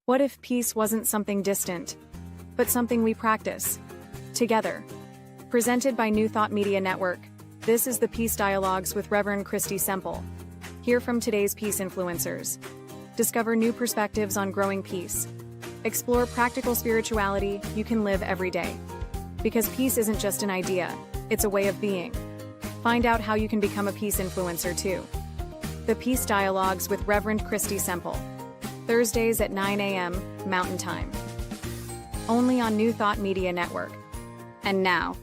What if peace wasn't something distant, but something we practice together? Presented by New Thought Media Network, this is the Peace Dialogues with Reverend Christy Semple. Hear from today's peace influencers. Discover new perspectives on growing peace. Explore practical spirituality you can live every day. Because peace isn't just an idea, it's a way of being. Find out how you can become a peace influencer too. The Peace Dialogues with Reverend Christy Semple. Thursdays at 9 a.m. Mountain Time. Only on New Thought Media Network. And now,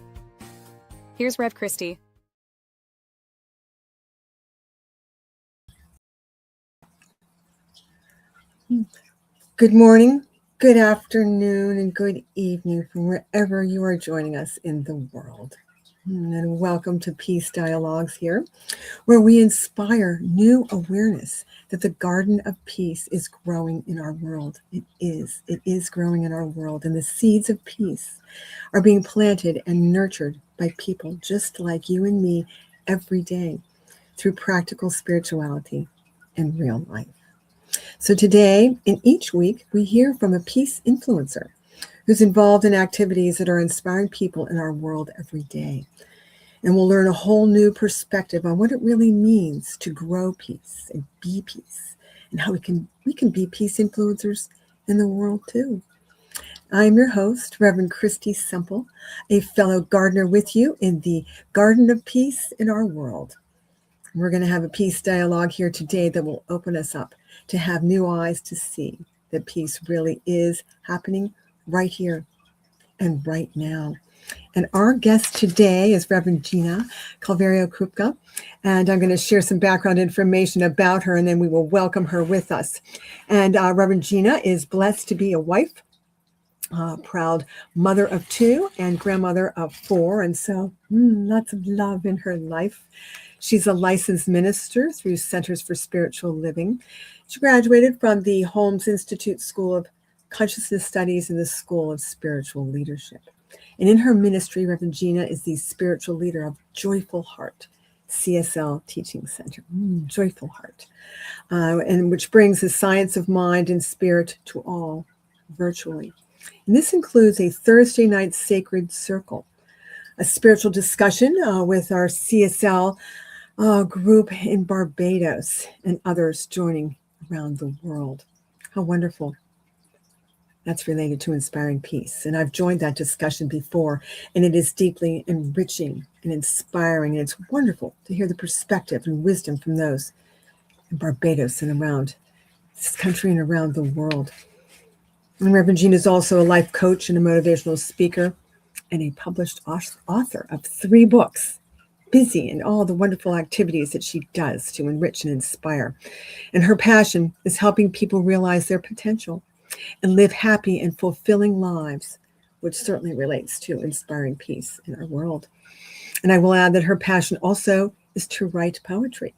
here's Rev Christy. Good morning, good afternoon, and good evening from wherever you are joining us in the world. And welcome to Peace Dialogues here, where we inspire new awareness that the garden of peace is growing in our world. It is growing in our world, and the seeds of peace are being planted and nurtured by people just like you and me every day through practical spirituality and real life. So today, in each week, we hear from a peace influencer who's involved in activities that are inspiring people in our world every day. And we'll learn a whole new perspective on what it really means to grow peace and be peace, and how we can be peace influencers in the world too. I'm your host, Reverend Christy Semple, a fellow gardener with you in the Garden of Peace in our world. We're going to have a peace dialogue here today that will open us up to have new eyes to see that peace really is happening right here and right now. And our guest today is Reverend Gina Colvario Krupka, and I'm going to share some background information about her, and then we will welcome her with us. And Reverend Gina is blessed to be a wife, proud mother of 2 and grandmother of 4, and so lots of love in her life. She's a licensed minister through Centers for Spiritual Living. She graduated from the Holmes Institute School of Consciousness Studies and the School of Spiritual Leadership. And in her ministry, Reverend Gina is the spiritual leader of Joyful Heart, CSL Teaching Center, Joyful Heart, and which brings the science of mind and spirit to all virtually. And this includes a Thursday night sacred circle, a spiritual discussion with our CSL group in Barbados, and others joining around the world. How wonderful. That's related to inspiring peace. And I've joined that discussion before, and it is deeply enriching and inspiring. And it's wonderful to hear the perspective and wisdom from those in Barbados and around this country and around the world. And Reverend Gina is also a life coach and a motivational speaker and a published author of 3 books, busy in all the wonderful activities that she does to enrich and inspire. And her passion is helping people realize their potential and live happy and fulfilling lives, which certainly relates to inspiring peace in our world. And I will add that her passion also is to write poetry.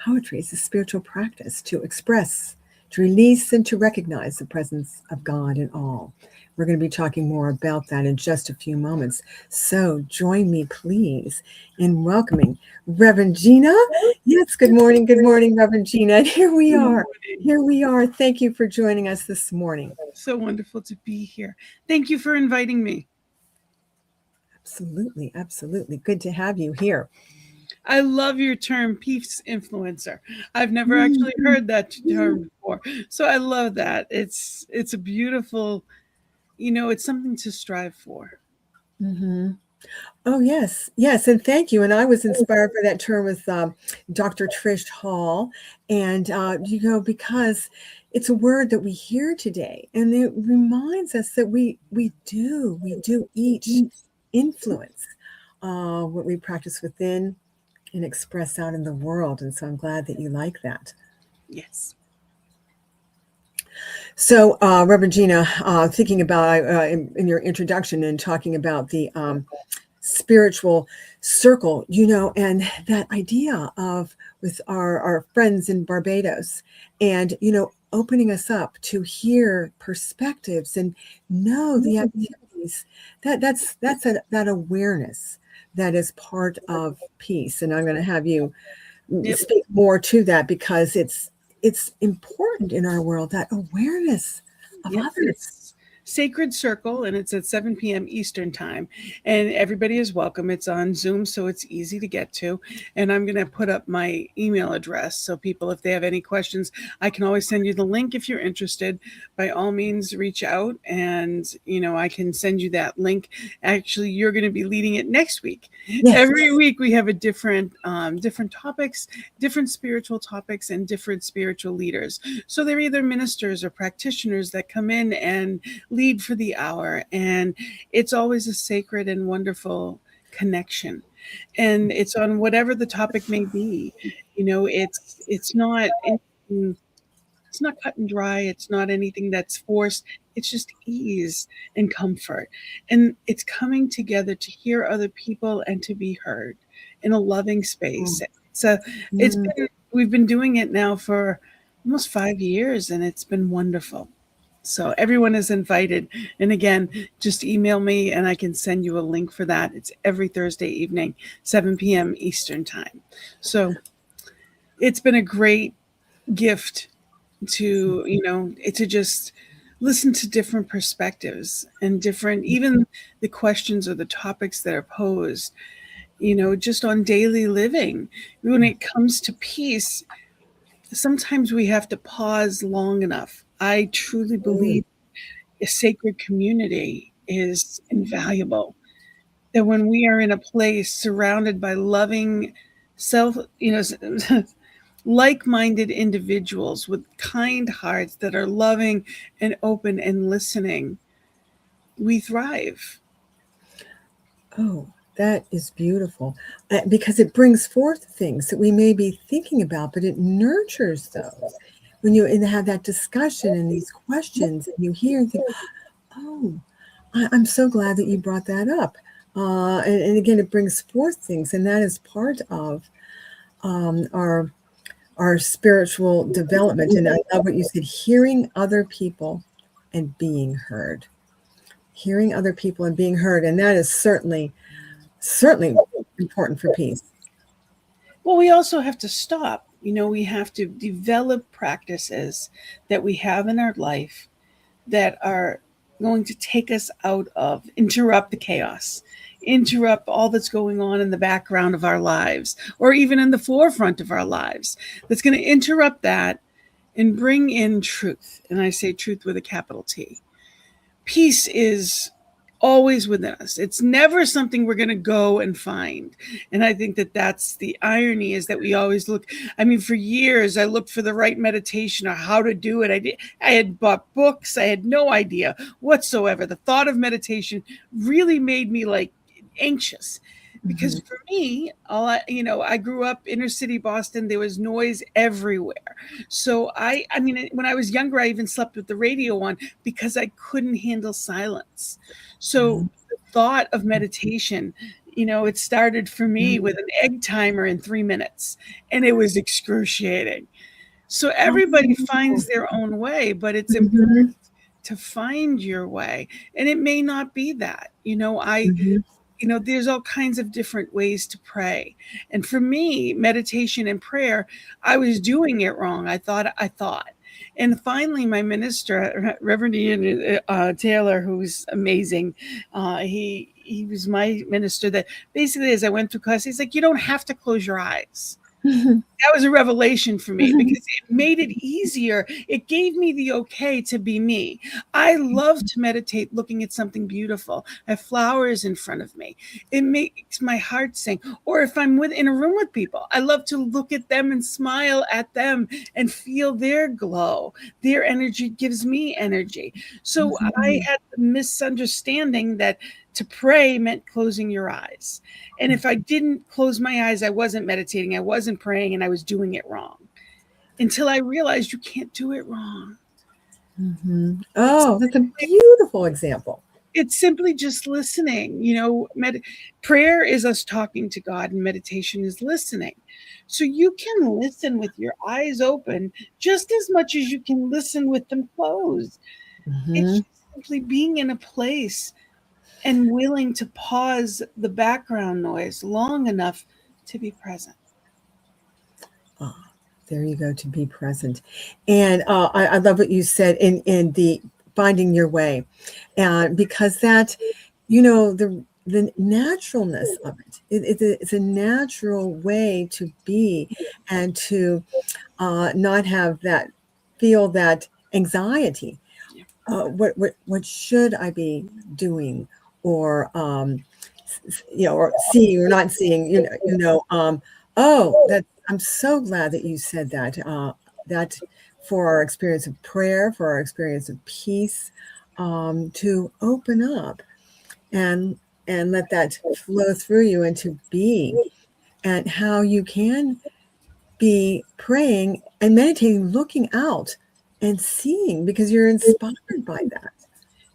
Poetry is a spiritual practice to express, to release, and to recognize the presence of God in all. We're going to be talking more about that in just a few moments. So join me, please, in welcoming Reverend Gina. Yes, good morning, Reverend Gina. And here we are. Thank you for joining us this morning. So wonderful to be here. Thank you for inviting me. Absolutely, absolutely. Good to have you here. I love your term, peace influencer. I've never actually heard that term before. So I love that. It's a beautiful, it's something to strive for. Mm-hmm. Oh, yes. And thank you. And I was inspired by that term with Dr. Trish Hall. And, because it's a word that we hear today. And it reminds us that we do each influence what we practice within and express out in the world. And so I'm glad that you like that. Yes. So, Reverend Gina, thinking about in your introduction and talking about the spiritual circle, and that idea of with our friends in Barbados, and opening us up to hear perspectives and know the activities that's that awareness that is part of peace. And I'm going to have you speak more to that, because it's important in our world, that awareness of Yep, others. it's Sacred Circle, and it's at 7 p.m. Eastern time. And everybody is welcome. It's on Zoom, so it's easy to get to. And I'm going to put up my email address so people, if they have any questions, I can always send you the link if you're interested. By all means, reach out, and I can send you that link. Actually, you're going to be leading it next week. Yes. Every week we have a different topics, different spiritual topics, and different spiritual leaders. So they're either ministers or practitioners that come in and lead for the hour, and it's always a sacred and wonderful connection, and it's on whatever the topic may be. It's not anything, it's not cut and dry, it's not anything that's forced. It's just ease and comfort, and it's coming together to hear other people and to be heard in a loving space. It's been we've been doing it now for almost 5 years, and it's been wonderful. So everyone is invited. And again, just email me and I can send you a link for that. It's every Thursday evening, 7 p.m. Eastern time. So it's been a great gift to just listen to different perspectives and different, even the questions or the topics that are posed, just on daily living. When it comes to peace, sometimes we have to pause long enough. I truly believe a sacred community is invaluable. That when we are in a place surrounded by loving, self, like-minded individuals with kind hearts that are loving and open and listening, we thrive. Oh, that is beautiful, because it brings forth things that we may be thinking about, but it nurtures those. When you have that discussion and these questions, and you hear and think, oh, I'm so glad that you brought that up. And again, it brings forth things, and that is part of our spiritual development. And I love what you said, hearing other people and being heard. Hearing other people and being heard. And that is certainly important for peace. Well, we also have to stop. We have to develop practices that we have in our life that are going to take us interrupt the chaos, interrupt all that's going on in the background of our lives, or even in the forefront of our lives. That's going to interrupt that and bring in truth. And I say truth with a capital T. Peace is always within us. It's never something we're going to go and find. And I think that that's the irony, is that we always look. I mean, for years, I looked for the right meditation or how to do it. I had bought books. I had no idea whatsoever. The thought of meditation really made me anxious. Because for me, I grew up inner city Boston. There was noise everywhere. So I mean, when I was younger, I even slept with the radio on because I couldn't handle silence. So the thought of meditation, it started for me with an egg timer in 3 minutes, and it was excruciating. So everybody finds their own way, but it's important to find your way. And it may not be that, there's all kinds of different ways to pray. And for me, meditation and prayer, I was doing it wrong. I thought. And finally, my minister, Reverend Ian Taylor, who's amazing, he was my minister, that basically, as I went through class, he's like, you don't have to close your eyes. That was a revelation for me, because it made it easier. It gave me the okay to be me. I love to meditate looking at something beautiful. I have flowers in front of me. It makes my heart sing. Or if I'm in a room with people, I love to look at them and smile at them and feel their glow. Their energy gives me energy. So I had the misunderstanding that to pray meant closing your eyes. And if I didn't close my eyes, I wasn't meditating, I wasn't praying, and I was doing it wrong. Until I realized you can't do it wrong. Oh, that's a beautiful example. It's simply just listening. Prayer is us talking to God, and meditation is listening. So you can listen with your eyes open just as much as you can listen with them closed. It's just simply being in a place and willing to pause the background noise long enough to be present. There you go, to be present. And I love what you said in the finding your way. And because that, the naturalness of it's a natural way to be, and to not have that, feel that anxiety. What should I be doing, or or seeing or not seeing? I'm so glad that you said that. That for our experience of prayer, for our experience of peace, to open up and let that flow through you, and to be, and how you can be praying and meditating, looking out and seeing, because you're inspired by that.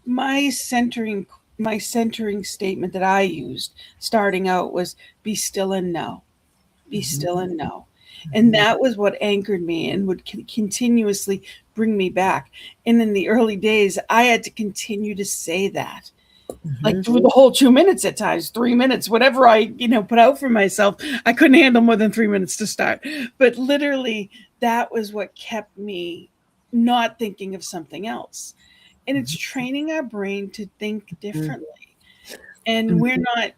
My centering statement that I used starting out was be still and know. Be still and know. And that was what anchored me and would continuously bring me back. And in the early days, I had to continue to say that. Like through the whole 2 minutes at times, 3 minutes, whatever I, put out for myself. I couldn't handle more than 3 minutes to start. But literally, that was what kept me not thinking of something else. And it's training our brain to think differently. And we're not,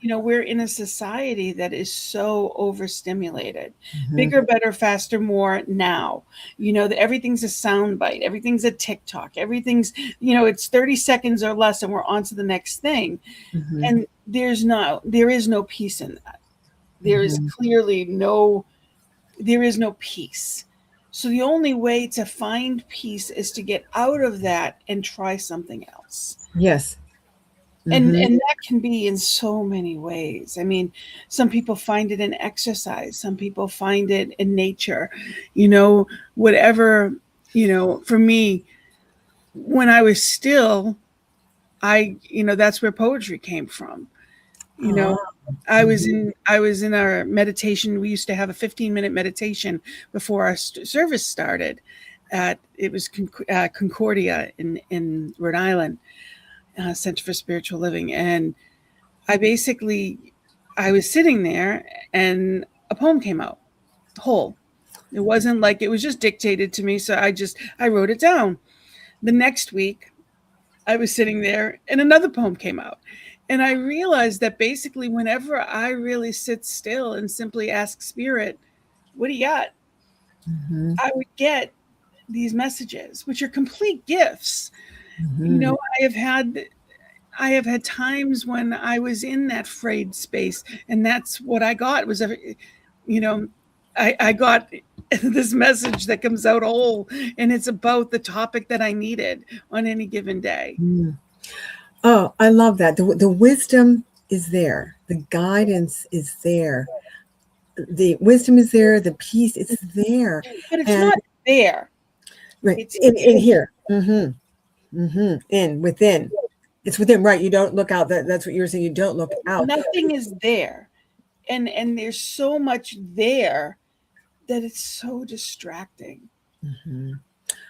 we're in a society that is so overstimulated. Bigger, better, faster, more now. Everything's a soundbite. Everything's a TikTok. Everything's, it's 30 seconds or less and we're on to the next thing. And there is no peace in that. There is clearly there is no peace. So the only way to find peace is to get out of that and try something else. Yes. And that can be in so many ways. I mean, some people find it in exercise. Some people find it in nature, whatever, for me, when I was still, that's where poetry came from. I was in our meditation. We used to have a 15-minute meditation before our service started. It was Concordia in Rhode Island. Center for Spiritual Living. And I was sitting there and a poem came out whole. It wasn't like it was just dictated to me. So I wrote it down. The next week I was sitting there and another poem came out. And I realized that basically whenever I really sit still and simply ask Spirit, what do you got? I would get these messages, which are complete gifts. I have had times when I was in that frayed space, and that's what I got was, I got this message that comes out whole, and it's about the topic that I needed on any given day. Oh, I love that. The wisdom is there. The guidance is there. The wisdom is there. The peace is there. But it's not there. Right. It's in here. In, within. It's within, right? You don't look out. That's what you were saying. You don't look out. Nothing is there. And there's so much there that it's so distracting.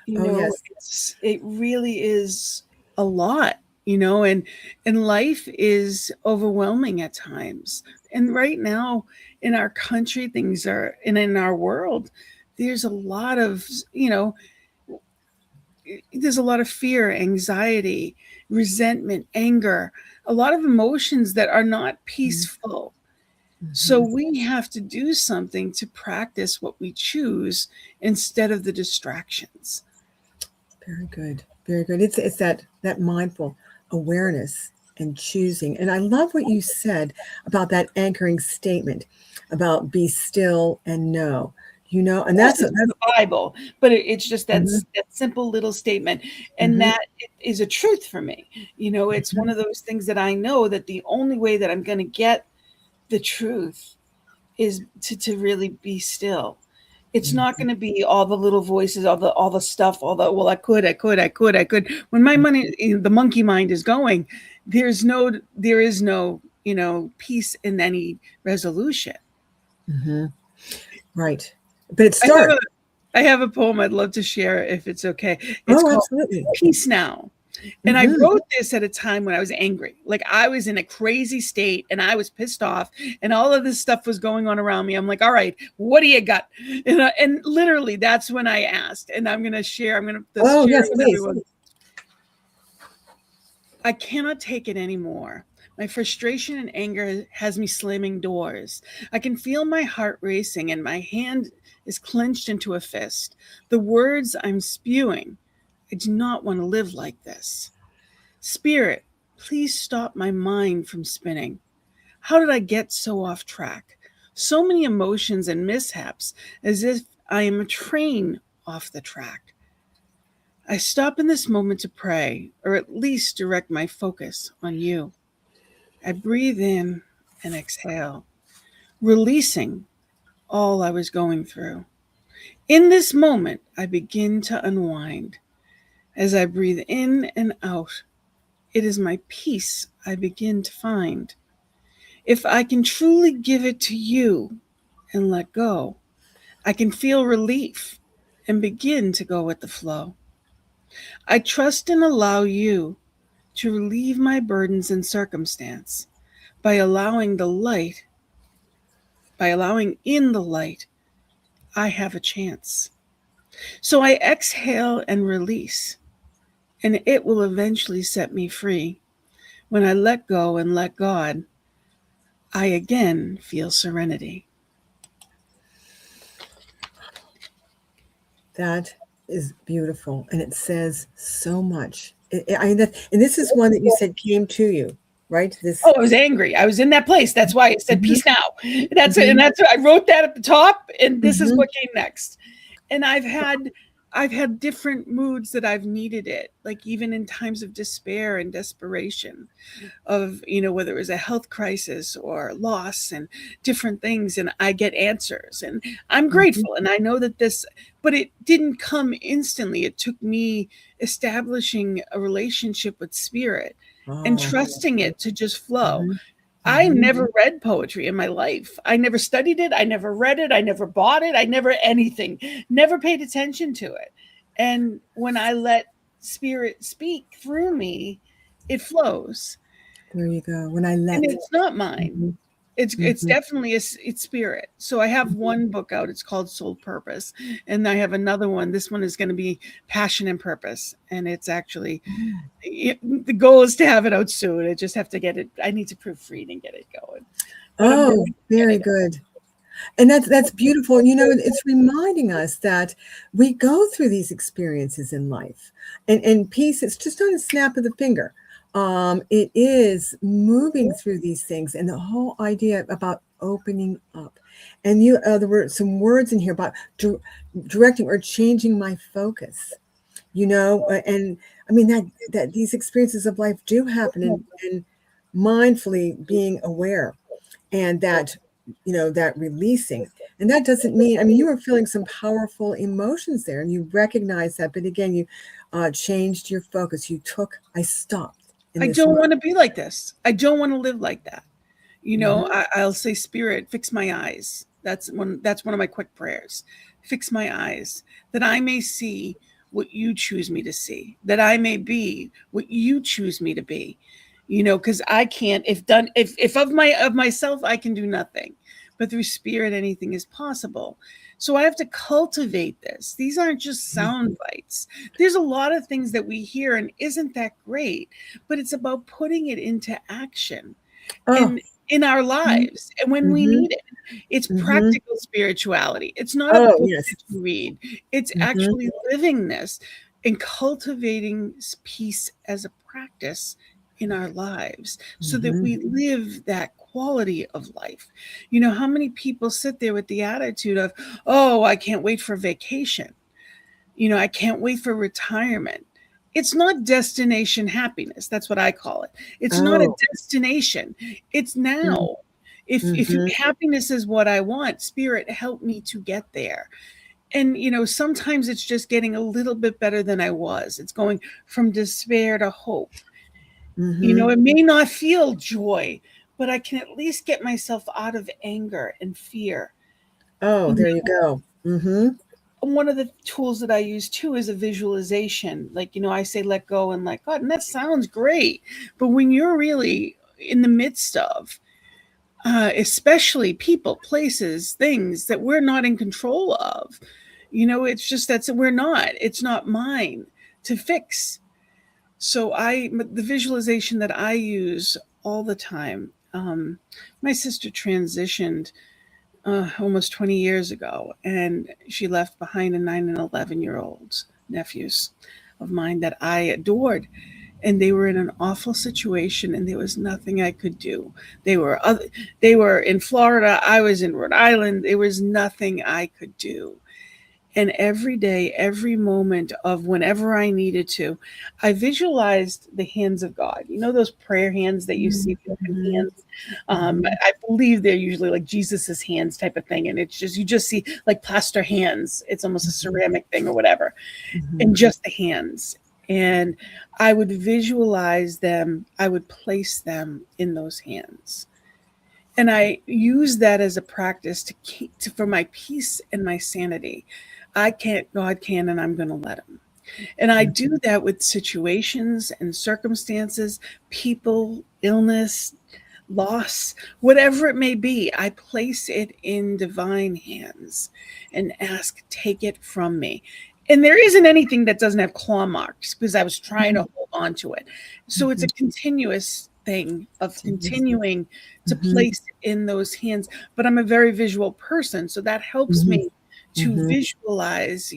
Yes. It really is a lot, and life is overwhelming at times. And right now in our country, and in our world, there's a lot of, there's a lot of fear, anxiety, resentment, anger, a lot of emotions that are not peaceful. So we have to do something to practice what we choose instead of the distractions. Very good. Very good. It's that mindful awareness and choosing. And I love what you said about that anchoring statement about be still and know. And that's the Bible, but it's just that simple little statement. And that is a truth for me. It's one of those things that I know that the only way that I'm going to get the truth is to really be still. It's not going to be all the little voices, all the stuff, well, I could. When the monkey mind is going, there is no, peace in any resolution. Right. But it starts. I have a poem I'd love to share if it's okay. It's called absolutely. Peace Now. And I wrote this at a time when I was angry. Like I was in a crazy state and I was pissed off and all of this stuff was going on around me. I'm like, all right, what do you got? And literally that's when I asked, and I'm going to share. Share yes, with please. everyone. I cannot take it anymore. My frustration and anger has me slamming doors. I can feel my heart racing and my hand is clenched into a fist. The words I'm spewing, I do not want to live like this. Spirit, please stop my mind from spinning. How did I get so off track? So many emotions and mishaps, as if I am a train off the track. I stop in this moment to pray, or at least direct my focus on you. I breathe in and exhale, releasing all I was going through. In this moment, I begin to unwind. As I breathe in and out, it is my peace I begin to find. If I can truly give it to you and let go, I can feel relief and begin to go with the flow. I trust and allow you to relieve my burdens and circumstance by allowing the light, by allowing in the light, I have a chance. So I exhale and release, and it will eventually set me free. When I let go and let God, I again feel serenity. That is beautiful, and it says so much. And this is one that you said came to you, right? This. Oh, I was angry. I was in that place. That's why it said Mhm, peace now. That's it. mhm, And that's I wrote that at the top, and this is mhm. what came next. And I've had different moods that I've needed it, like even in times of despair and desperation of, whether it was a health crisis or loss and different things, and I get answers, and I'm Mhm. grateful, and I know that but it didn't come instantly. It took me establishing a relationship with spirit and Oh. trusting it to just flow. Mhm, I mhm. never read poetry in my life. I never studied it. I never read it. I never bought it. I never anything, never paid attention to it. And when I let spirit speak through me, it flows. There you go. When I And let. it's not mine. Mhm, It's mhm, definitely it's spirit. So I have mhm. one book out. It's called Soul Purpose, and I have another one. This one is going to be Passion and Purpose, and it's actually Oh, the goal is to have it out soon. I just have to get it. I need to proofread and get it going, but I'm oh, working to get very it. good. And that's beautiful. And it's reminding us that we go through these experiences in life. And peace, it's just on a snap of the finger. It is moving through these things, and the whole idea about opening up. And there were some words in here about directing or changing my focus. And I mean that these experiences of life do happen, and mindfully being aware, and that releasing. And that doesn't mean, I mean, you were feeling some powerful emotions there, and you recognize that, but again, you changed your focus. I stopped in I this don't moment. want to be like this. I don't want to live like that. Hmm. I'll say, Spirit, fix my eyes. That's one of my quick prayers. Fix my eyes that I may see what you choose me to see, that I may be what you choose me to be. Because I can't, if of myself I can do nothing, but through spirit anything is possible. So I have to cultivate this. These aren't just sound bites. There's a lot of things that we hear, and isn't that great? But it's about putting it into action Oh. in our lives and when we Hmm. need it. It's Hmm. practical spirituality. It's not a Oh, book yes. that you read. It's Hmm. actually living this and cultivating peace as a practice in our lives so that Hmm. we live that quality of life. How many people sit there with the attitude of, oh, I can't wait for vacation. I can't wait for retirement. It's not destination happiness. That's what I call it. It's not a Oh. destination. It's now. If Mm-hmm. happiness is what I want, spirit help me to get there. And sometimes it's just getting a little bit better than I was. It's going from despair to hope. Hmm. It may not feel joy, but I can at least get myself out of anger and fear. Oh, You there you go. Hmm. One of the tools that I use too is a visualization. Like, I say, let go and let God. And that sounds great. But when you're really in the midst of, especially people, places, things that we're not in control of, it's just it's not mine to fix. So the visualization that I use all the time, my sister transitioned almost 20 years ago, and she left behind a 9 and 11-year-olds nephews of mine that I adored, and they were in an awful situation, and there was nothing I could do. They were in Florida, I was in Rhode Island. There was nothing I could do. And every day, every moment of whenever I needed to, I visualized the hands of God. You know those prayer hands that you see, the open Mhm. hands? I believe they're usually like Jesus's hands type of thing. And it's just, you just see like plaster hands. It's almost a ceramic thing or whatever. And just the hands. And I would visualize them. I would place them in those hands. And I use that as a practice for my peace and my sanity. I can't, God can, and I'm going to let him. And I do that with situations and circumstances, people, illness, loss, whatever it may be. I place it in divine hands and ask, take it from me. And there isn't anything that doesn't have claw marks because I was trying to hold on to it. So it's a continuous thing of continuing to place it in those hands. But I'm a very visual person, so that helps me to visualize,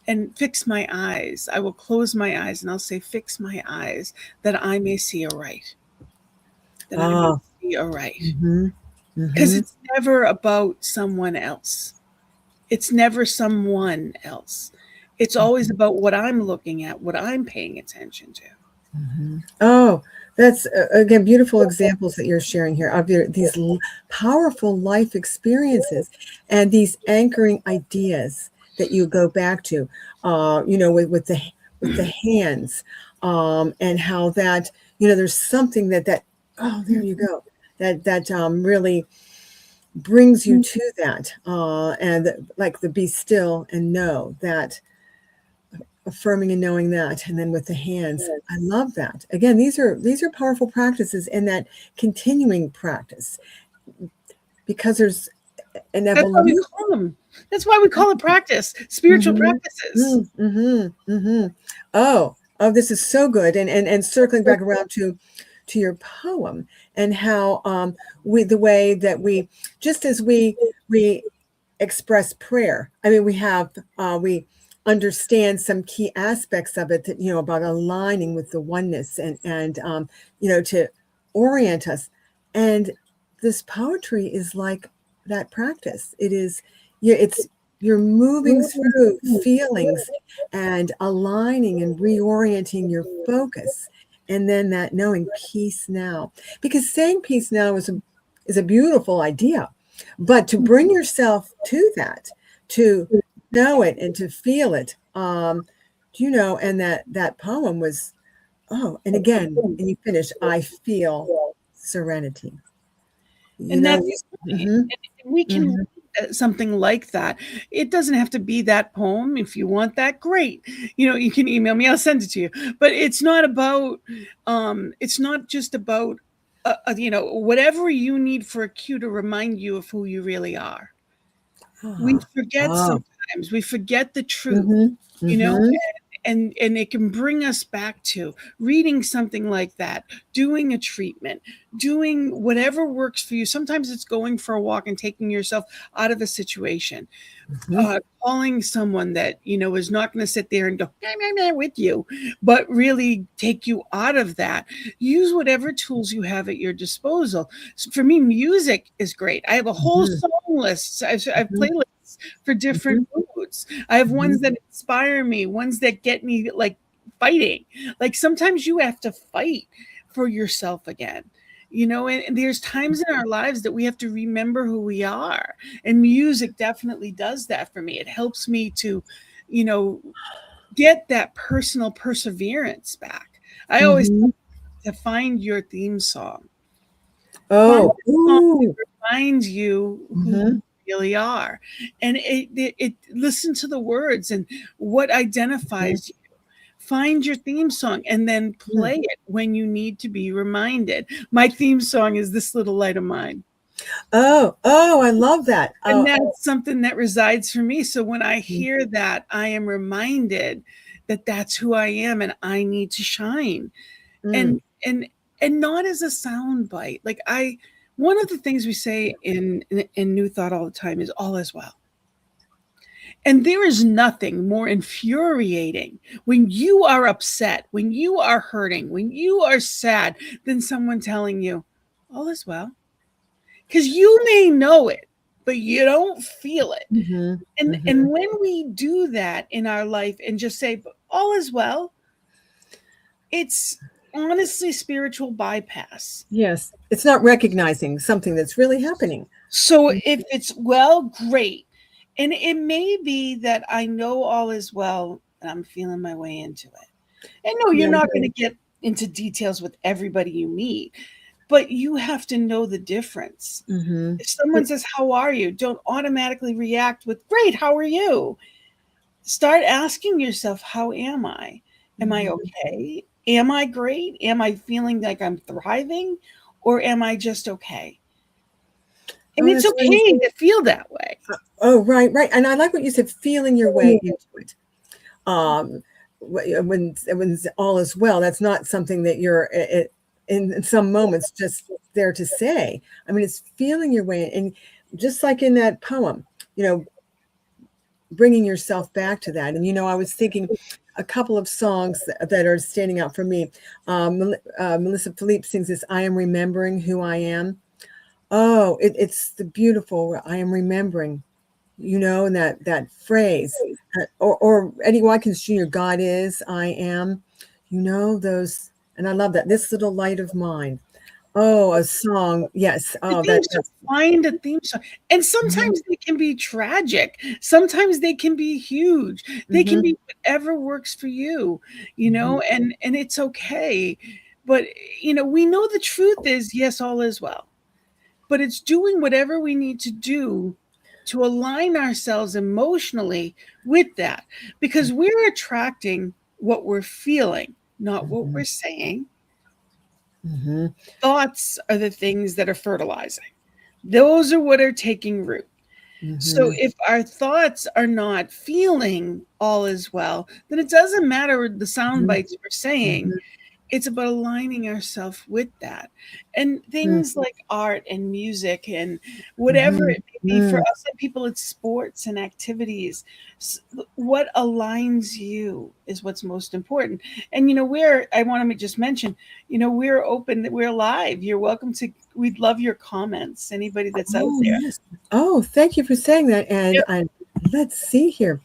and fix my eyes. I will close my eyes and I'll say, fix my eyes that I may see aright. That I may see aright. Because it's never about someone else. It's never someone else. It's always about what I'm looking at, what I'm paying attention to. Oh, that's again beautiful examples that you're sharing here of these powerful life experiences and these anchoring ideas that you go back to, with the hands, and how that there's something that oh, there you go, that really brings you to that, and like the be still and know that, affirming and knowing that, and then with the hands. I love that. Again, these are powerful practices, and that continuing practice, because there's an That's why we evolution. call them. That's why we call it practice, spiritual practices. Oh, this is so good. And circling back around to your poem, and how the way that we, just as we express prayer. I mean, we understand some key aspects of it, that about aligning with the oneness, and to orient us. And this poetry is like that practice. It is, you're moving through feelings and aligning and reorienting your focus, and then that knowing peace now. Because saying peace now is a beautiful idea, but to bring yourself to that, to know it and to feel it, and that poem was, and again, and you finish, I feel serenity. And that's and we can read something like that. It doesn't have to be that poem. If you want that, great. You can email me, I'll send it to you. But it's not about it's not just about whatever you need for a cue to remind you of who you really are. We forget sometimes. We forget the truth, you know, and it can bring us back to reading something like that, doing a treatment, doing whatever works for you. Sometimes it's going for a walk and taking yourself out of a situation. Calling someone that is not going to sit there and go nah, nah, nah, with you, but really take you out of that. Use whatever tools you have at your disposal. So for me, music is great. I have a whole song list. I have playlists for different moods. I have ones that inspire me, ones that get me like fighting. Like sometimes you have to fight for yourself again. And there's times in our lives that we have to remember who we are. And music definitely does that for me. It helps me to, get that personal perseverance back. I always to find your theme song. Find a song that reminds you who you really are. And it listen to the words and what identifies you. Find your theme song and then play it when you need to be reminded. My theme song is This Little Light of Mine. Oh, I love that. And that's something that resides for me. So when I hear that, I am reminded that that's who I am and I need to shine. Mm. And not as a sound bite. Like one of the things we say in New Thought all the time is all is well. And there is nothing more infuriating when you are upset, when you are hurting, when you are sad, than someone telling you, all is well. Because you may know it, but you don't feel it. Mhm. And when we do that in our life and just say, all is well, it's honestly spiritual bypass. Yes. It's not recognizing something that's really happening. So if it's well, great. And it may be that I know all is well and I'm feeling my way into it. And no, you're Yeah. not going to get into details with everybody you meet, but you have to know the difference. Mhm. If someone says, how are you? Don't automatically react with, great, how are you? Start asking yourself, how am I? Am I okay? Am I great? Am I feeling like I'm thriving? Or am I just okay? And Oh, it's that's really, okay to feel that way. oh, right, right. And I like what you said, feeling your way into it. Um, when all is well, that's not something that you're in some moments just there to say. I mean, it's feeling your way, and just like in that poem, bringing yourself back to that. And I was thinking a couple of songs that are standing out for me. Melissa Philippe sings this, "I am remembering who I am." Oh, it's the beautiful, "I am remembering," and that phrase, or Eddie Watkins Jr., "God is, I am," those, and I love that. "This little light of mine." Oh, a song. Yes. The Oh, theme song, find a theme song. And Mhm. sometimes they can be tragic. Sometimes they can be huge. They can Mhm. be whatever works for you, Mhm. and it's okay. But we know the truth is, yes, all is well. But it's doing whatever we need to do to align ourselves emotionally with that, because we're attracting what we're feeling, not what we're Mhm. saying. Mhm. Thoughts are the things that are fertilizing. Those are what are taking root. So Mhm. if our thoughts are not feeling all is well, then it doesn't matter the sound Mhm. bites we're saying. Mhm. It's about aligning ourselves with that. And Mhm. things like art and music and whatever Mhm. it may be, for Mhm. us and people, it's sports and activities. What aligns you is what's most important. And I want to just mention, we're open, we're live. You're welcome to, we'd love your comments. Anybody that's out Oh, there. yes. Oh, thank you for saying that. And Yep. let's see here.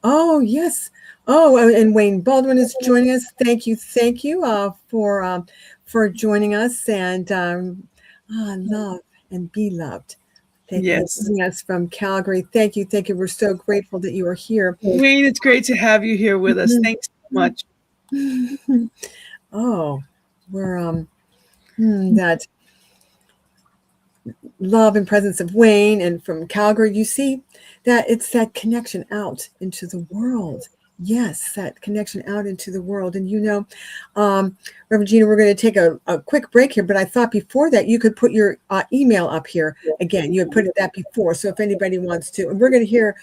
Oh, yes. Oh, and Wayne Baldwin is joining us. Thank you for joining us. And love and be loved. Thank you for Yes. joining us from Calgary. Thank you. Thank you. We're so grateful that you are here. Wayne, it's great to have you here with us. Thanks so much. Oh, we're that love and presence of Wayne, and from Calgary, you see that it's that connection out into the world. Yes, that connection out into the world. And Reverend Gina, we're going to take a quick break here, but I thought before that you could put your email up here again. You had put that before. So if anybody wants to, and we're going to hear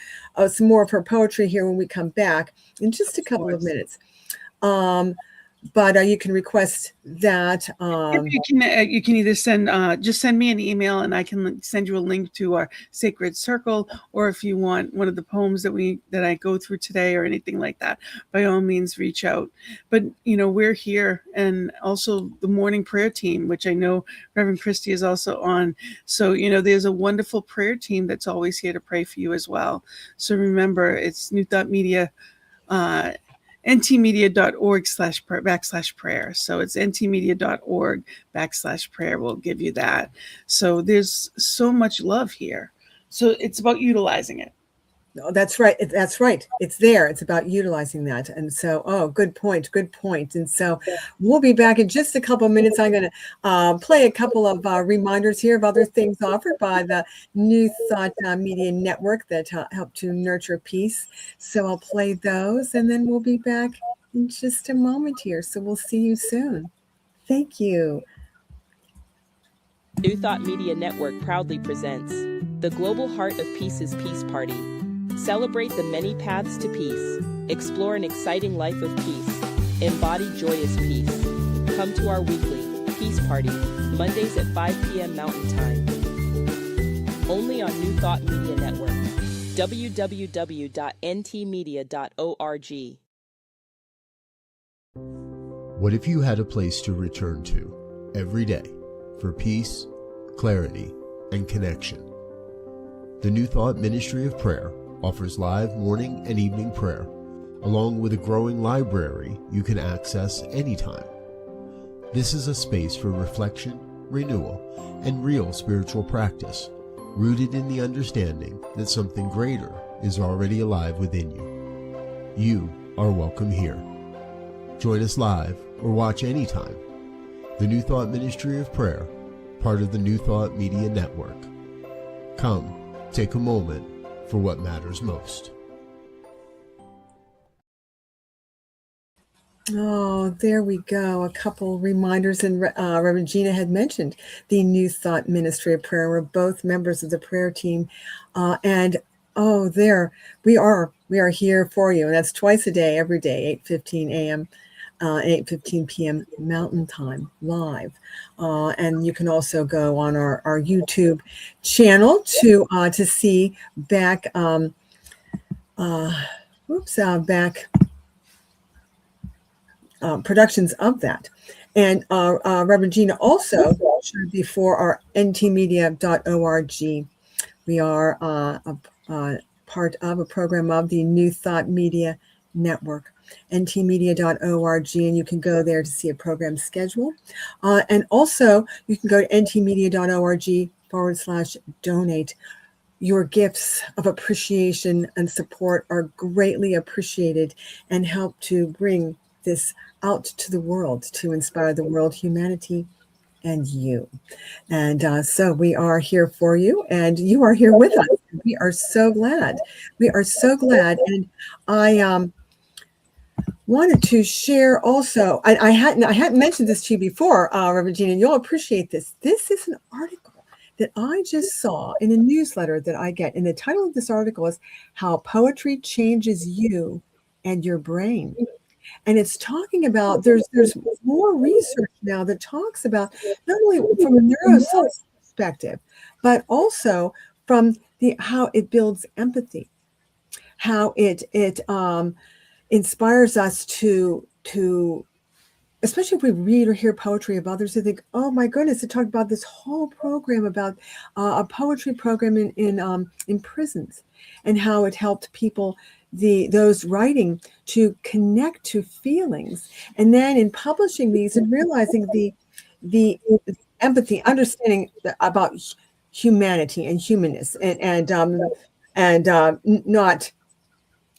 some more of her poetry here when we come back in just a couple of minutes. But you can request that. You can either just send me an email and I can send you a link to our sacred circle, or if you want one of the poems that I go through today or anything like that, by all means reach out. But we're here, and also the morning prayer team, which I know Reverend Christy is also on. So there's a wonderful prayer team that's always here to pray for you as well. So remember, it's New Thought Media, ntmedia.org/prayer. So it's ntmedia.org/prayer will give you that. So there's so much love here. So it's about utilizing it. Oh, that's right. That's right. It's there. It's about utilizing that. And so, good point. Good point. And so we'll be back in just a couple of minutes. I'm going to play a couple of reminders here of other things offered by the New Thought Media Network that help to nurture peace. So I'll play those, and then we'll be back in just a moment here. So we'll see you soon. Thank you. New Thought Media Network proudly presents the Global Heart of Peace's Peace Party. Celebrate the many paths to peace. Explore an exciting life of peace. Embody joyous peace. Come to our weekly Peace Party, Mondays at 5 p.m. Mountain Time. Only on New Thought Media Network. www.ntmedia.org. What if you had a place to return to every day for peace, clarity, and connection? The New Thought Ministry of Prayer offers live morning and evening prayer, along with a growing library you can access anytime. This is a space for reflection, renewal, and real spiritual practice, rooted in the understanding that something greater is already alive within you. You are welcome here. Join us live or watch anytime. The New Thought Ministry of Prayer, part of the New Thought Media Network. Come, take a moment for what matters most. Oh, there we go. A couple reminders, and Reverend Gina had mentioned the New Thought Ministry of Prayer. We're both members of the prayer team, and there we are. We are here for you, and that's twice a day, every day, 8:15 a.m. 8:15 p.m. Mountain Time, live. And you can also go on our YouTube channel to see back productions of that. And Reverend Gina also shared before our ntmedia.org. We are a part of a program of the New Thought Media Network, ntmedia.org, and you can go there to see a program schedule. And also, you can go to ntmedia.org/donate. Your gifts of appreciation and support are greatly appreciated and help to bring this out to the world, to inspire the world, humanity, and you. And so we are here for you, and you are here with us. We are so glad. We are so glad. And I wanted to share also, I hadn't mentioned this to you before, Reverend Gina, and you'll appreciate this. This is an article that I just saw in a newsletter that I get. And the title of this article is How Poetry Changes You and Your Brain. And it's talking about, there's more research now that talks about not only from a neuroscience perspective, but also from how it builds empathy, how it inspires us to especially if we read or hear poetry of others, to think, oh my goodness, it talked about this whole program about a poetry program in prisons, and how it helped people, those writing, to connect to feelings. And then in publishing these and realizing the empathy, understanding about humanity and humanness, and not,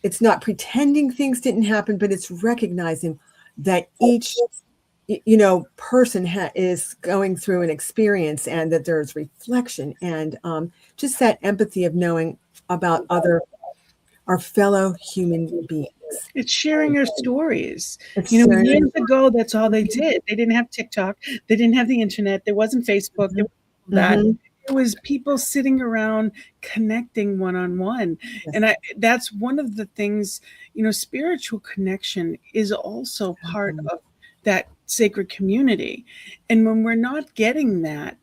it's not pretending things didn't happen, but it's recognizing that each person is going through an experience, and that there's reflection, and just that empathy of knowing about our fellow human beings. It's sharing our stories. It's Years ago, that's all they did. They didn't have TikTok. They didn't have the internet. There wasn't Facebook. There wasn't that. It was people sitting around connecting one-on-one. Yes. And that's one of the things, spiritual connection is also part of that sacred community. And when we're not getting that,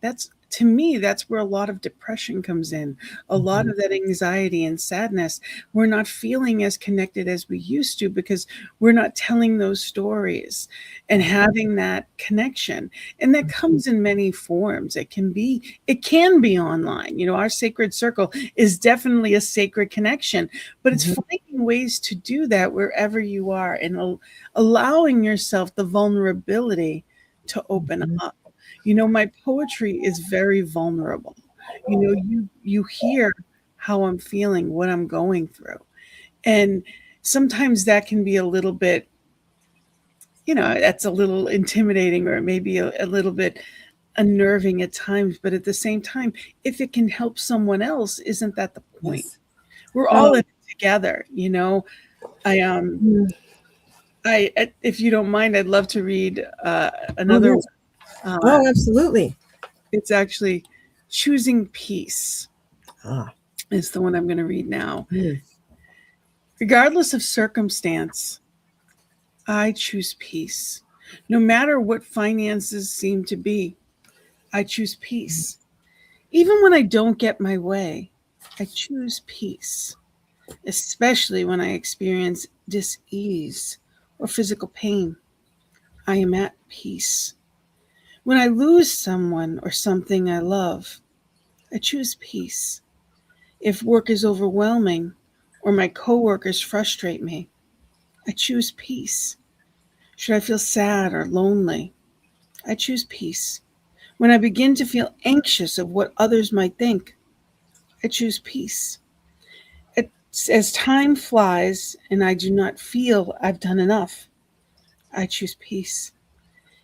to me, that's where a lot of depression comes in, a lot of that anxiety and sadness. We're not feeling as connected as we used to, because we're not telling those stories and having that connection. And that comes in many forms. It can be online. Our sacred circle is definitely a sacred connection, but it's finding ways to do that wherever you are, and allowing yourself the vulnerability to open up. My poetry is very vulnerable. You hear how I'm feeling, what I'm going through. And sometimes that can be a little bit, that's a little intimidating, or maybe a little bit unnerving at times. But at the same time, if it can help someone else, isn't that the point? Yes. We're all in it together, if you don't mind, I'd love to read another one. Absolutely. It's actually Choosing Peace. Is the one I'm going to read now. Regardless of circumstance, I choose peace. No matter what finances seem to be, I choose peace. Even when I don't get my way, I choose peace, especially when I experience dis-ease or physical pain. I am at peace. When I lose someone or something I love, I choose peace. If work is overwhelming or my coworkers frustrate me, I choose peace. Should I feel sad or lonely, I choose peace. When I begin to feel anxious of what others might think, I choose peace. As time flies and I do not feel I've done enough, I choose peace.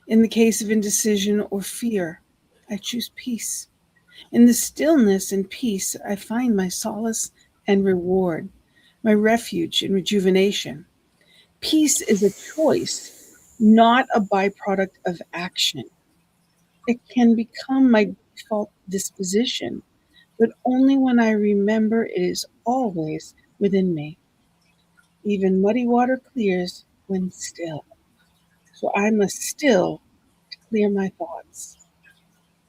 In the case of indecision or fear, I choose peace. In the stillness and peace, I find my solace and reward, my refuge and rejuvenation. Peace is a choice, not a byproduct of action. It can become my default disposition, but only when I remember it is always within me. Even muddy water clears when still. So I must still to clear my thoughts.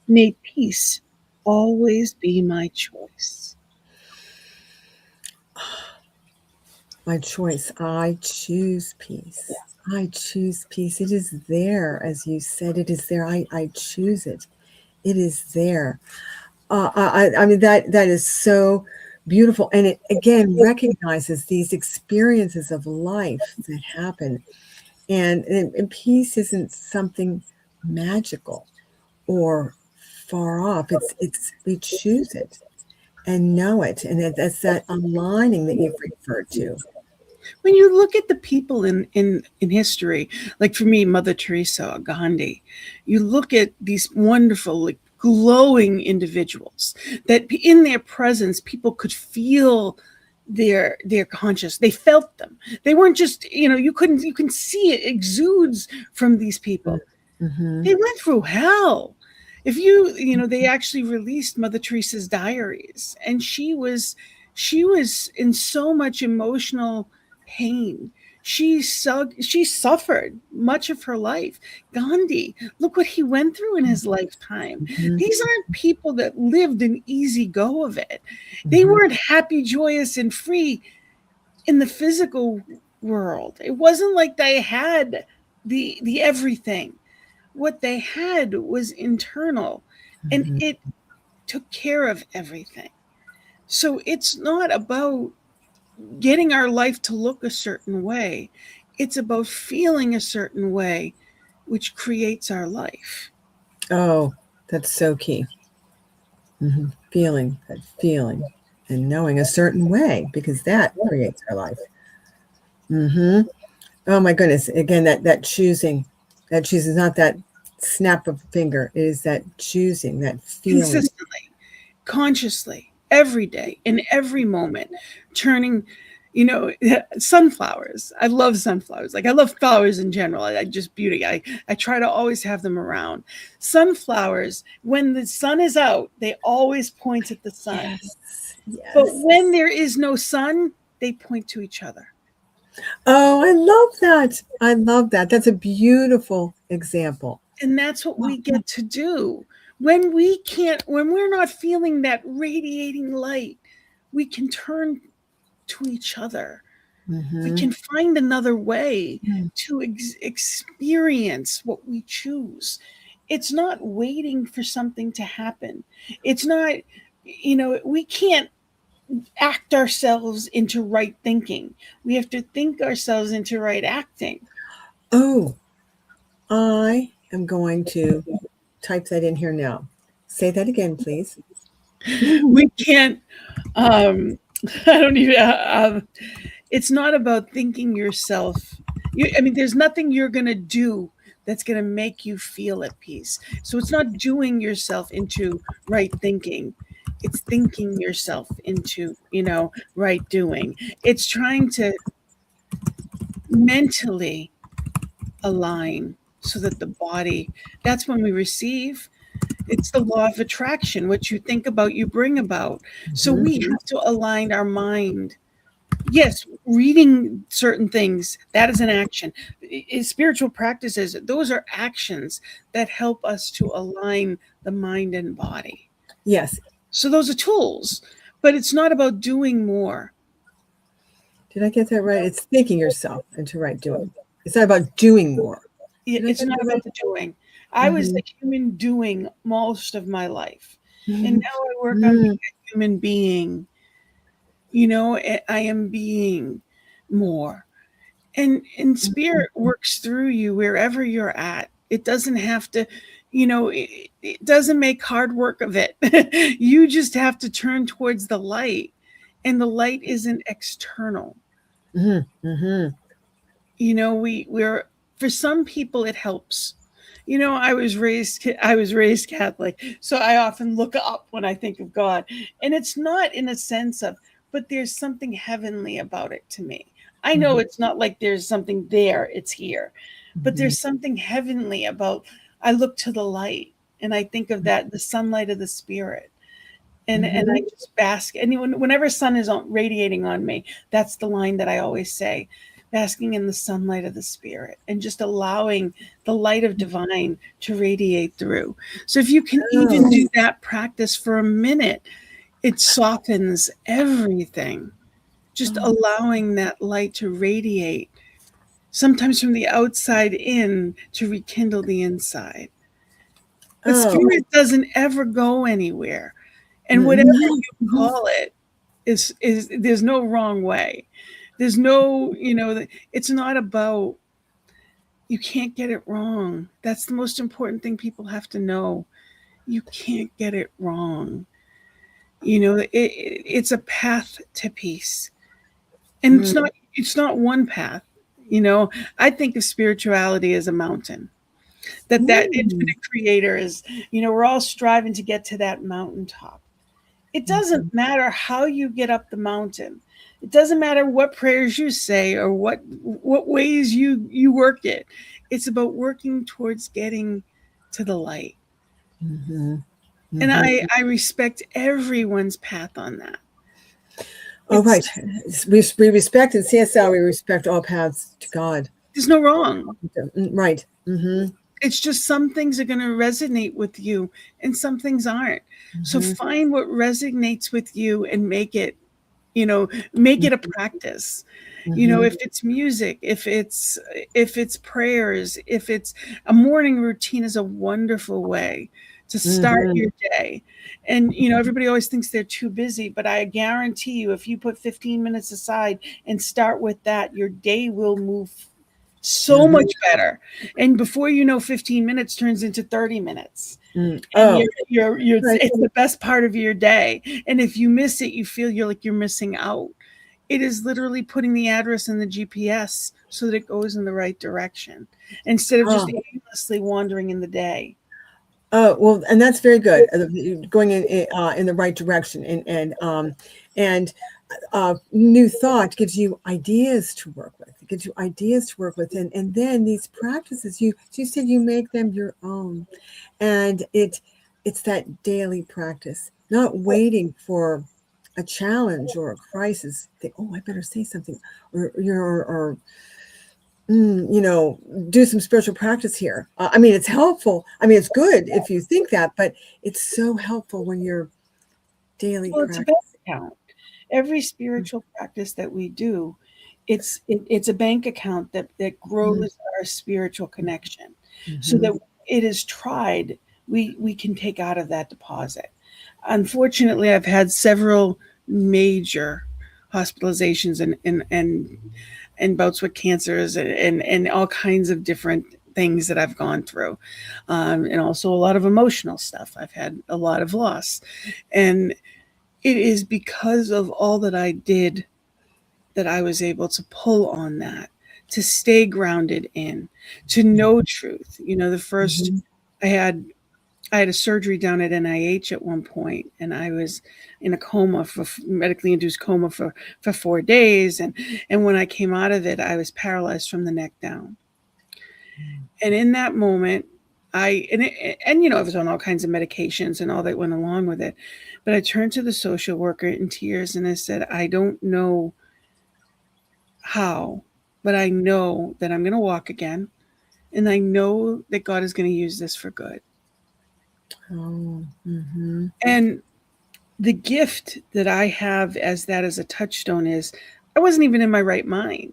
May peace always be my choice. My choice. I choose peace. I choose peace. It is there, as you said. It is there. I choose it. It is there. I mean that is so beautiful, and it again recognizes these experiences of life that happen, and peace isn't something magical or far off. It's we choose it and know it, and that's that aligning that you've referred to. When you look at the people in history, like for me, Mother Teresa, Gandhi, you look at these wonderful, like glowing individuals that in their presence, people could feel their conscious. They felt them. They weren't just, you can see it exudes from these people. Mm-hmm. They went through hell. If they actually released Mother Teresa's diaries, and she was in so much emotional pain. She suffered much of her life. Gandhi, look what he went through in his lifetime. Mm-hmm. These aren't people that lived an easy go of it. They weren't happy, joyous, and free in the physical world. It wasn't like they had the everything. What they had was internal, and it took care of everything. So it's not about getting our life to look a certain way. It's about feeling a certain way, which creates our life. Oh, that's so key. Mm-hmm. Feeling that feeling and knowing a certain way, because that creates our life. Mm-hmm. Oh my goodness! Again, that choosing, not that snap of a finger. It is that choosing, that feeling. Consistently, consciously, every day, in every moment, turning, sunflowers. I love sunflowers. Like I love flowers in general. I just beauty. I try to always have them around. Sunflowers, when the sun is out, they always point at the sun. Yes. Yes. But when there is no sun, they point to each other. Oh, I love that. I love that. That's a beautiful example. And that's what we get to do. When we're not feeling that radiating light, we can turn to each other. Mm-hmm. We can find another way to experience what we choose. It's not waiting for something to happen. It's not, we can't act ourselves into right thinking. We have to think ourselves into right acting. Oh, I am going to type that in here now. Say that again, please. We can't, I don't even, it's not about thinking yourself. There's nothing you're going to do that's going to make you feel at peace. So it's not doing yourself into right thinking. It's thinking yourself into, right doing. It's trying to mentally align so that the body, that's when we receive. It's the law of attraction. What you think about, you bring about. So we have to align our mind. Yes, reading certain things, that is an action. Spiritual practices, those are actions that help us to align the mind and body. Yes. So those are tools, but it's not about doing more. Did I get that right? It's thinking yourself into right doing. It's not about doing more. It's not about the doing. I was the human doing most of my life. And now I work on being a human being. I am being more. And spirit works through you wherever you're at. It doesn't have to, it doesn't make hard work of it. You just have to turn towards the light. And the light isn't external. We're, for some people it helps. I was raised Catholic, so I often look up when I think of God, and it's not in a sense of, but there's something heavenly about it to me. I know it's not like there's something there, it's here, but there's something heavenly about, I look to the light and I think of that, the sunlight of the spirit. And I just bask. And whenever sun is radiating on me, that's the line that I always say, basking in the sunlight of the spirit and just allowing the light of divine to radiate through. So if you can even do that practice for a minute, it softens everything. Just allowing that light to radiate, sometimes from the outside in, to rekindle the inside. But spirit doesn't ever go anywhere. And whatever you call it is there's no wrong way. There's no, it's not about, you can't get it wrong. That's the most important thing people have to know. You can't get it wrong. It's a path to peace. And it's not one path. I think of spirituality as a mountain. That infinite creator is, we're all striving to get to that mountaintop. It doesn't matter how you get up the mountain. It doesn't matter what prayers you say or what ways you work it. It's about working towards getting to the light. And I respect everyone's path on that. Right. We respect in CSL, we respect all paths to God. There's no wrong. Right. It's just some things are going to resonate with you and some things aren't. So find what resonates with you and make it a practice. If it's music, if it's prayers, if it's a morning routine, is a wonderful way to start your day. And everybody always thinks they're too busy, but I guarantee you, if you put 15 minutes aside and start with that, your day will move so much better. And before 15 minutes turns into 30 minutes. And it's the best part of your day. And if you miss it, you feel you're missing out. It is literally putting the address in the GPS so that it goes in the right direction instead of just aimlessly wandering in the day. Well, and that's very good. Going in the right direction, and new thought gives you ideas to work with. It gives you ideas to work with, and then these practices, you said you make them your own, and it's that daily practice, not waiting for a challenge or a crisis. I better say something, or do some spiritual practice here. It's helpful. It's good if you think that, but it's so helpful when you're daily practice. It's a bank account. Every spiritual practice that we do, it's a bank account that grows our spiritual connection, so that it is tried, we can take out of that deposit. Unfortunately, I've had several major hospitalizations and bouts with cancers and all kinds of different things that I've gone through. And also a lot of emotional stuff. I've had a lot of loss. And it is because of all that I did that I was able to pull on that, to stay grounded in, to know truth. The first, I had a surgery down at NIH at one point, and I was in a coma, medically induced coma for 4 days. And when I came out of it, I was paralyzed from the neck down. And in that moment, I was on all kinds of medications and all that went along with it. But I turned to the social worker in tears and I said, I don't know how, but I know that I'm going to walk again. And I know that God is going to use this for good. Oh, mm-hmm. And the gift that I have as a touchstone is I wasn't even in my right mind,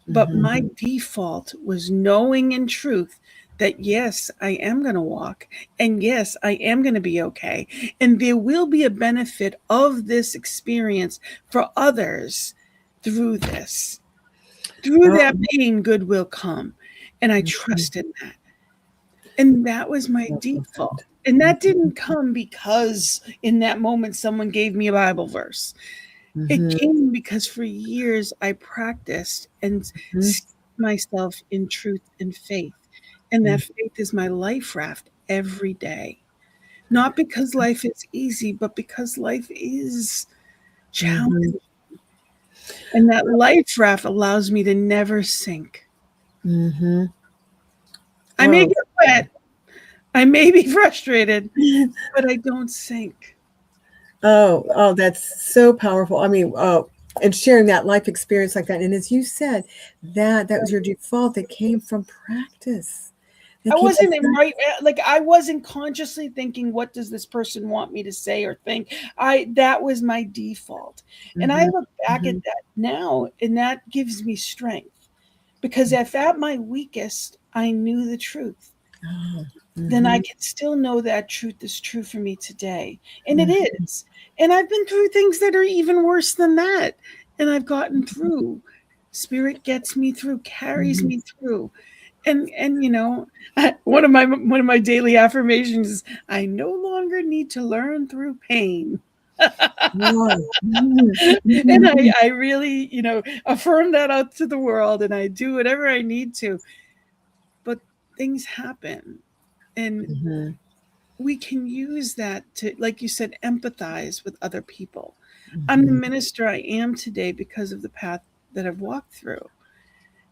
but Mm-hmm. my default was knowing in truth that yes, I am going to walk, and yes, I am going to be okay. And there will be a benefit of this experience for others through this. Through Oh, that pain, good will come. And I mhm. trusted that. And that was my So default. profound. And that didn't come because in that moment someone gave me a Bible verse. It Mm-hmm. came because for years I practiced and Mm-hmm. steeped myself in truth and faith. And that faith is my life raft every day. Not because life is easy, but because life is Mm-hmm. challenging. And that life raft allows me to never sink. Mm-hmm. I may Oh. get wet, I may be frustrated, but I don't sink. Oh, that's so powerful. I mean, and sharing that life experience like that. And as you said, that was your default that came from practice. I That came from wasn't in right like I wasn't consciously thinking what does this person want me to say or think. I That was my default. And I mm-hmm. look back Mm-hmm. at that now and that gives me strength because if at my weakest I knew the truth, Oh, then I mm-hmm. can still know that truth is true for me today. And it Mm-hmm. is. And I've been through things that are even worse than that. And I've gotten through. Spirit gets me through, carries Mm-hmm. me through. And one of my daily affirmations is I no longer need to learn through pain. Wow. Mhm. And Mhm. I really, affirm that out to the world and I do whatever I need to. But things happen. And Mhm. we can use that to, like you said, empathize with other people. I'm the Mhm. minister I am today because of the path that I've walked through.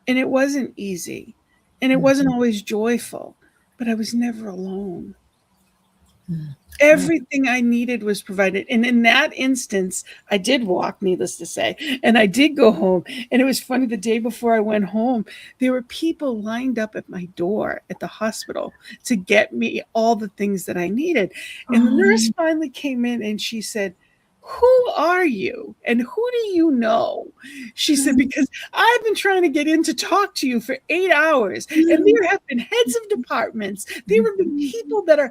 And it wasn't easy. And it wasn't always joyful, but I was never alone. Mhm. Oh, Everything I needed was provided. And in that instance, I did walk, needless to say, and I did go home. And it was funny, the day before I went home, there were people lined up at my door at the hospital to get me all the things that I needed. And the nurse oh, finally came in and she said, "Who are you? And who do you know?" She said, "Because I've been trying to get in to talk to you for 8 hours, and there have been heads of departments. There have been people that are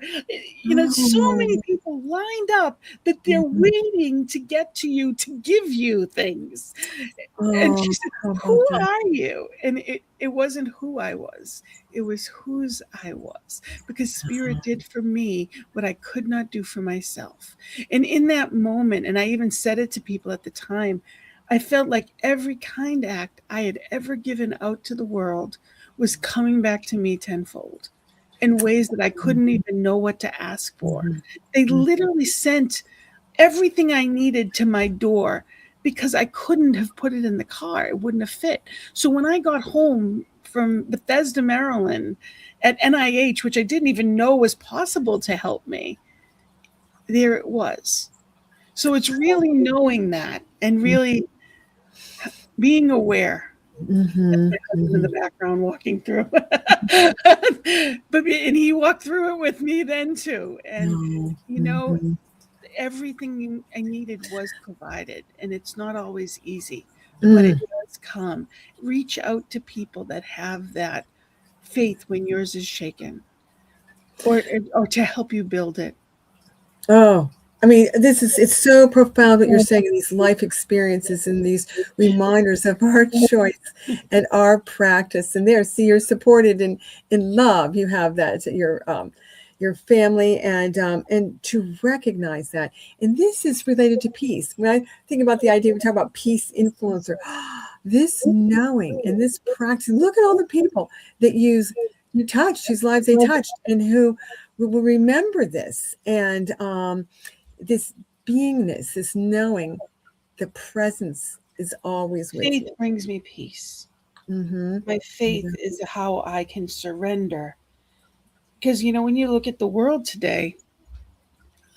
so many oh, people lined up that they're mhm. waiting to get to you to give you things." And she Oh, said, how about "Who that? are you?" And it wasn't who I was, it was whose I was, because Spirit did for me what I could not do for myself. And in that moment, and I even said it to people at the time, I felt like every kind act I had ever given out to the world was coming back to me tenfold in ways that I couldn't even know what to ask for. Mhm. They Mhm. literally sent everything I needed to my door because I couldn't have put it in the car. It wouldn't have fit. So when I got home from Bethesda, Maryland at NIH, which I didn't even know was possible to help me, there it was. So it's really knowing that and really being aware. That's Mhm. my husband in the Mhm. background walking through. And he walked through it with me then too. And Oh, you know, mhm. everything I needed was provided, and it's not always easy, but it Mm. does come. Reach out to people that have that faith when yours is shaken, or to help you build it. Oh, I mean, it's so profound what you're saying, these life experiences and these reminders of our choice and our practice. And there, see, you're supported in love. You have that, your family and to recognize that. And this is related to peace. When I think about the idea, we talk about peace influencer, this knowing and this practice, look at all the people that you touched, whose lives they touched, and who we will remember this and this beingness, this knowing the presence is always with Faith you. brings me peace. Mm-hmm. My faith is how I can surrender. Because, when you look at the world today,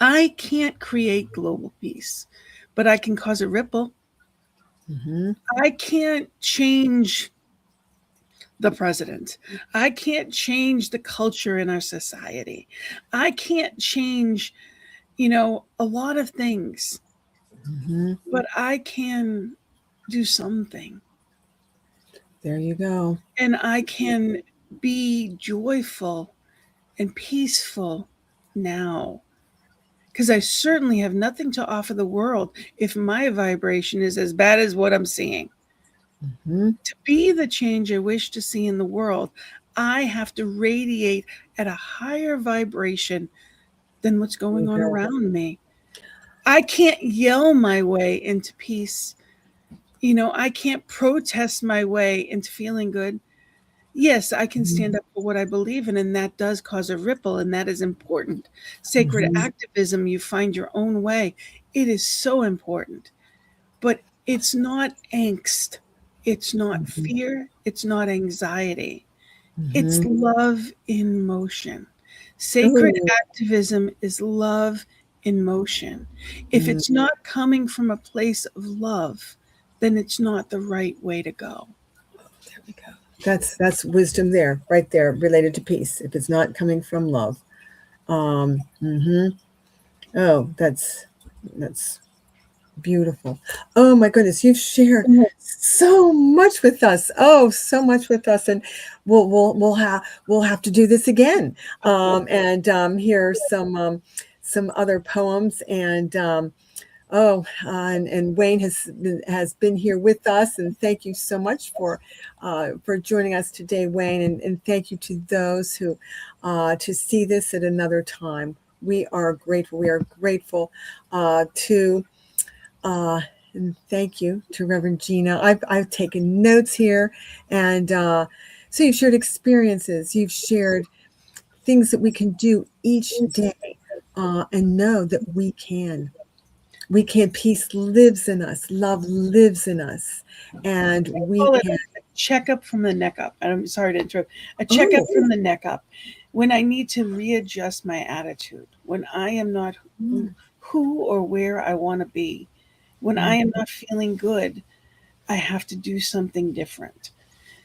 I can't create global peace, but I can cause a ripple. Mm-hmm. I can't change the president. I can't change the culture in our society. I can't change, a lot of things, Mm-hmm. but I can do something. There you go. And I can be joyful and peaceful now. Because I certainly have nothing to offer the world if my vibration is as bad as what I'm seeing. Mm-hmm. To be the change I wish to see in the world, I have to radiate at a higher vibration than what's There going you on go. around me. I can't yell my way into peace. I can't protest my way into feeling good. Yes, I can stand up for what I believe in, and that does cause a ripple, and that is important. Sacred Mm-hmm. activism, you find your own way. It is so important. But it's not angst. It's not Mm-hmm. fear. It's not anxiety. It's Mm-hmm. love in motion. Sacred Oh, activism is love in motion. If mm, it's not coming from a place of love, then it's not the right way to go. there we go. That's wisdom there, right there, related to peace. If it's not coming from love. Mm-hmm. Oh, that's beautiful. Oh my goodness, you've shared so much with us. Oh, so much with us, and we'll have to do this again. And hear some other poems. And and Wayne has been here with us, and thank you so much for joining us today, Wayne. And thank you to those who to see this at another time. We are grateful. We are grateful to. And thank you to Reverend Gina. I've taken notes here, and so you've shared experiences. You've shared things that we can do each day, and know that we can. We can. Peace lives in us. Love lives in us, and we Call it can. a checkup from the neck up. I'm sorry to interrupt. A checkup Oh, from the neck up. When I need to readjust my attitude, when I am not who or where I want to be, when I am not feeling good, I have to do something different.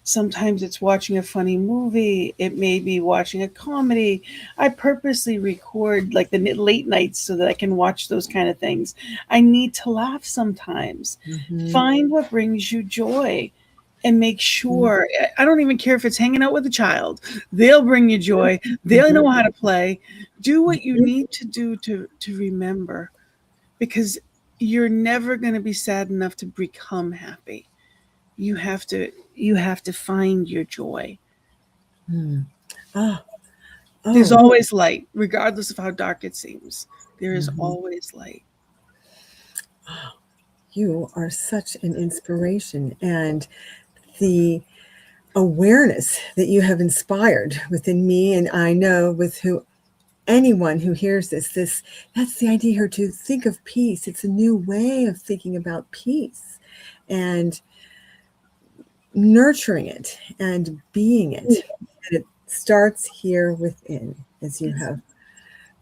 Sometimes it's watching a funny movie. It may be watching a comedy. I purposely record like the late nights so that I can watch those kind of things. I need to laugh sometimes. mhm, Find what brings you joy and make sure. I don't even care if it's hanging out with a child. They'll bring you joy. They'll mhm, know how to play. Do what you mhm. need to do to remember, because you're never going to be sad enough to become happy. You have to find your joy. Mm. Oh, There's oh. always light, regardless of how dark it seems. There is Mhm. always light. You are such an inspiration, and the awareness that you have inspired within me, and I know with who anyone who hears this, that's the idea here, to think of peace. It's a new way of thinking about peace and nurturing it and being it. And it starts here within, as you have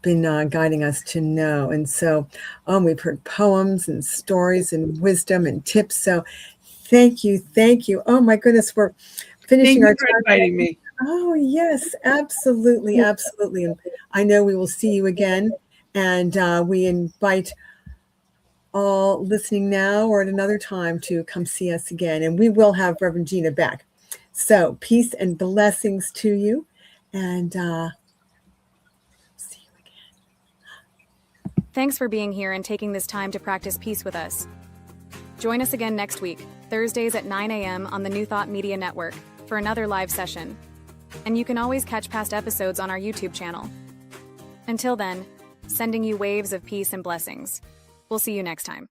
been guiding us to know. And so we've heard poems and stories and wisdom and tips. So thank you. Thank you. Oh my goodness, we're Thank finishing you our for time. inviting me. Oh yes, absolutely. Absolutely. And I know we will see you again. And we invite all listening now or at another time to come see us again. And we will have Reverend Gina back. So peace and blessings to you. And see you again. Thanks for being here and taking this time to practice peace with us. Join us again next week, Thursdays at 9 a.m. on the New Thought Media Network for another live session. And you can always catch past episodes on our YouTube channel. Until then, sending you waves of peace and blessings. We'll see you next time.